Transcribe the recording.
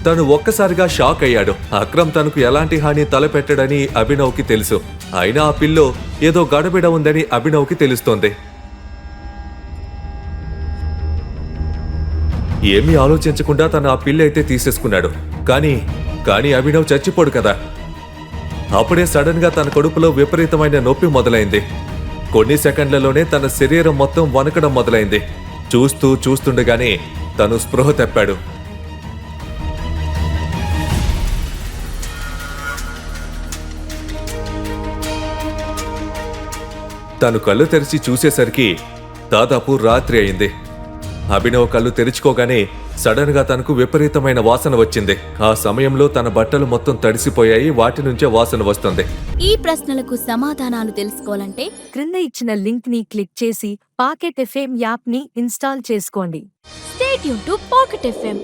తను ఒక్కసారిగా షాక్ అయ్యాడు. అక్రమ్ తనకు ఎలాంటి హాని తలపెట్టడని అభినవ్కి తెలుసు. అయినా ఆ పిల్లో ఏదో గడబిడ ఉందని అభినవ్కి తెలుస్తోంది. ఏమీ ఆలోచించకుండా తను ఆ పిల్ల అయితే తీసేసుకున్నాడు. కానీ అభినవ్ చచ్చిపోడు కదా. అప్పుడే సడన్ గా తన కడుపులో విపరీతమైన నొప్పి మొదలైంది. కొన్ని సెకండ్లలోనే తన శరీరం మొత్తం వణకడం మొదలైంది. చూస్తుండగానే తను స్పృహ తప్పాడు. తను కళ్ళు తెరిచి చూసేసరికి దాదాపు రాత్రి అయింది. అభినవ్ కళ్ళు తెరుచుకోగానే సడన్ గా తనకు విపరీతమైన వాసన వచ్చింది. ఆ సమయంలో తన బట్టలు మొత్తం తడిసిపోయాయి. వాటి నుంచే వాసన వస్తుంది. ఈ ప్రశ్నలకు సమాధానాలు తెలుసుకోవాలంటే క్రింద ఇచ్చిన లింక్ ని క్లిక్ చేసి పాకెట్ ఎఫ్ఎం యాప్ ని ఇన్స్టాల్ చేసుకోండి. Stay tune to pocket FM.